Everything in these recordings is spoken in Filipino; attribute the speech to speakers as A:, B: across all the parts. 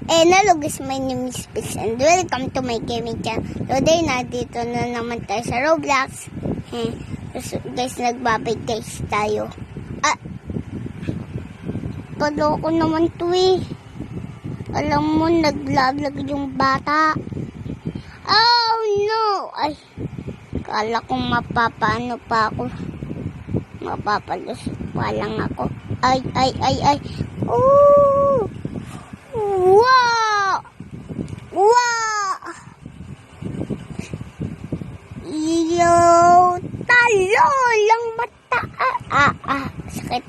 A: Hello guys, my name is Pix and welcome to my gaming channel. Today, nandito na naman tayo sa Roblox. Guys, nagbabay guys tayo. Paloko naman to eh. Alam mo, naglalag yung bata. Oh no! Ay, kala kong mapapaano pa ako. Mapapalus pa lang ako. Ay. Oh! Wow! Wow! Yo! Talo lang mata. Sakit.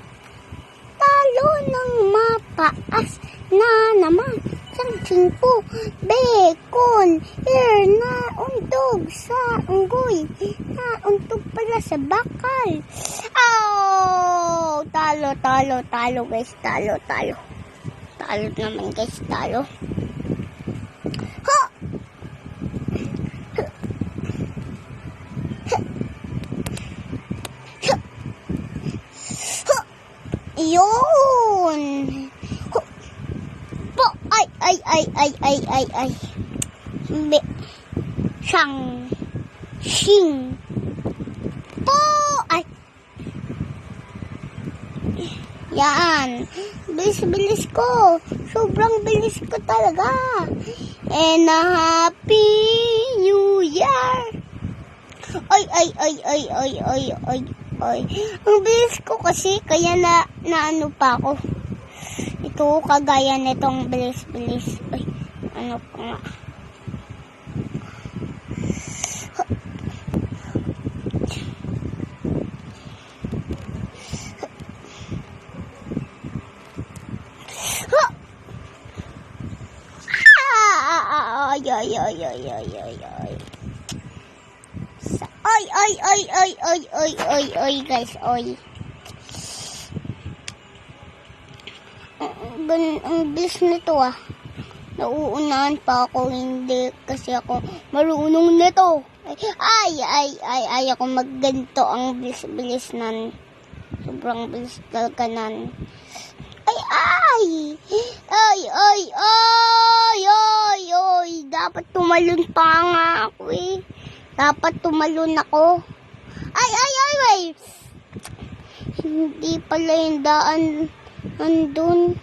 A: Talo ng mapaas na naman. Sang singko, bacon, here na undog sa unggoy, na undog pala sa bakal. Oh! Talo guys, talo. Talo naman guys, talo. Ha! Yun! Po! Ay! Shing! Po! Ay! Yan! Bilis ko! Sobrang bilis ko talaga! And a Happy New Year! Ay! Ang bilis ko kasi, kaya na ano pa ako. Ito, kagaya nitong bilis. Ay, ano pa nga. Ay, guys, oy. Ang bilis nito ah. Nauunahan pa ako, hindi kasi ako marunong nito. Ay, ako magganto ang bilis nan. Sobrang bilis talaga nan. Ay. Dapat tumalon pa nga ako eh. Dapat tumalon ako. Ay. Hindi pala yung daan andun.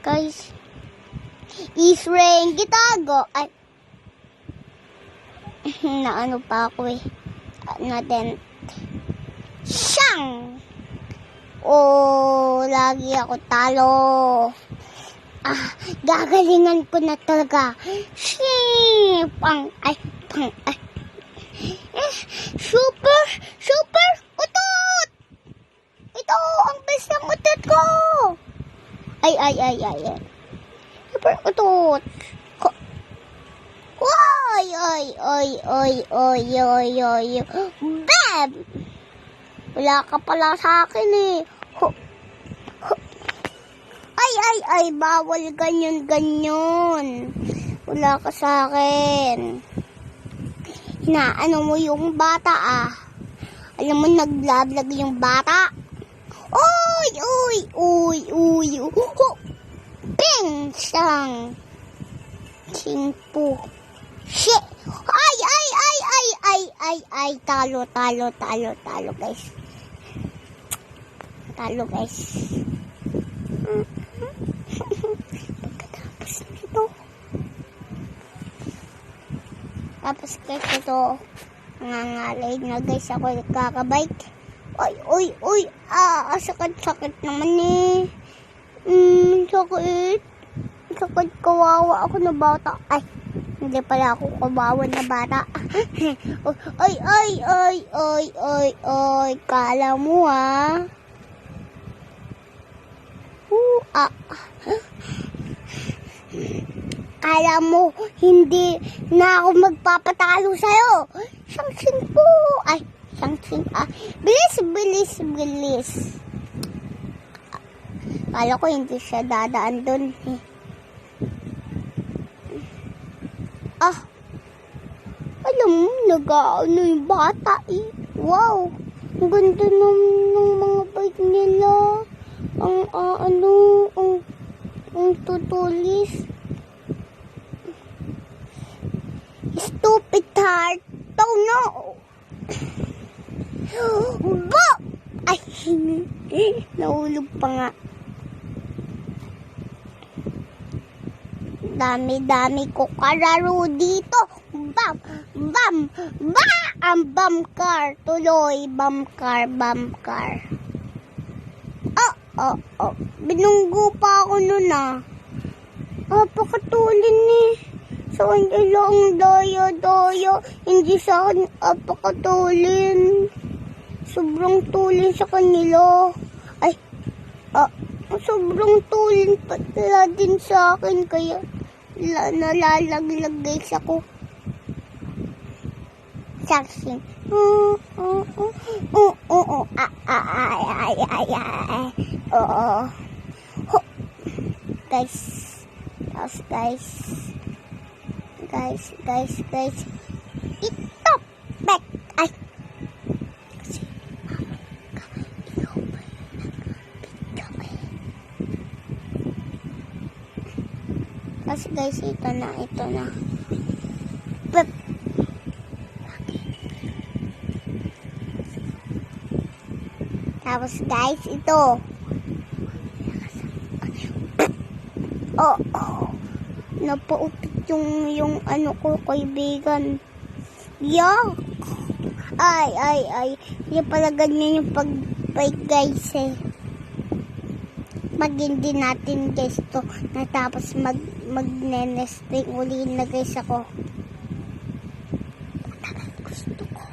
A: Guys. Israel, gitago. Ay. Naano pa ako eh. Natin. Siyang. Oh, lagi ako talo. Gagalingan ko na talaga. Pang. Super utot. Ito, ang best ng utot ko. Ay. Super utot. Ay. Bam! Wala ka pala sa akin eh. Ay, bawal ganyan. Wala ka sa akin. Hinaano mo yung bata ah. Alam mo, naglalag yung bata. Uy. Ping! Sang. Singpo. Shit! Ay. Talo, guys. Talo, guys. Pagkatapos nito. Tapos guys, ito. Nangangalay na guys ako kakabike. Uy. Sakit naman eh. Sakit, kawawa ako na bata. Ay, hindi pala ako kawawa na bata. Ay. Kala mo ah. Kala mo, hindi na ako magpapatalo sa'yo. Sangsing po. Ay, sangsing. Bilis. Kala ko hindi siya dadaan dun. Alam mo, nag-aano yung bata eh. Wow, ang ganda ng mga bike nila. Ang Ang tutulis. Stupid heart. Oh no. Bo! Ay, nahulog pa nga. Dami-dami ko kararo dito. Bam! Bam! Ba! Ang bam car. Tuloy. Bam car. Bam car. Oh. Binunggo pa ako nun ah. Apakatulin eh. Sa kanila ang daya-daya. Hindi sa akin apakatulin. Sobrang tulin sa kanila. Ay, sobrang tulin pala din sa akin. Kaya nalalaglag guys ako. Saksing. Guys. Ito. Back. Ay. Kasi guys, ito na. Pep. Tapos guys, ito. Napaupit yung ano ko, kaibigan. Yuck! Ay. Hindi pala ganyan yung pag-bike guys eh. Hindi natin guys to. Natapos magne-nesting uli na guys ako. Gusto ko.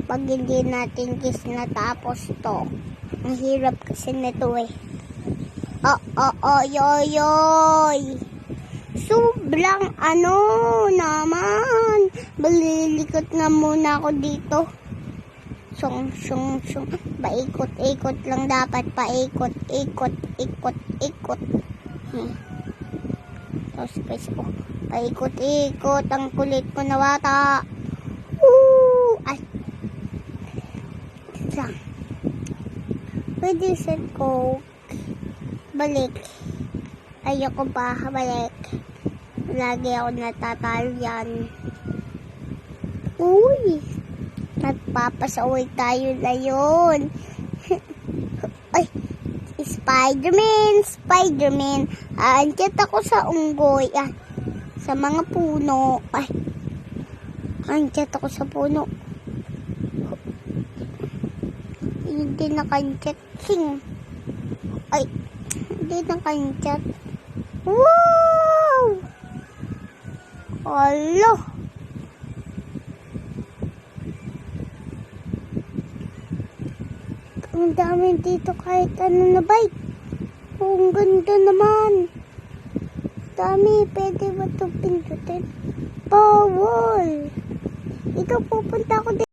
A: Pag hindi natin guys natapos to. Ang hirap kasi nito eh. Yoy. Sobrang ano naman. Malilikot nga muna ako dito. Sung. Paikot-ikot lang dapat. Paikot. Tapos guys ko. Paikot-ikot. Ang kulit ko na bata. Ay. Isa. Pwede set ko. Balik. Ayoko pa. Balik. Lagi ako natatalo yan. Uy. Nagpapasaway tayo na yun. Ay. Spider-Man. Andiyan ako sa unggoy. Sa mga puno. Ay. Andiyan ako sa puno. Hindi nakanchat. Ay. Hindi nakanchat. Wow! Alo. Ang dami dito kahit ano na bike. Ang ganda naman. Dami. Pwede ba ito pindutin? Bawal. Ikaw pupunta ako dito.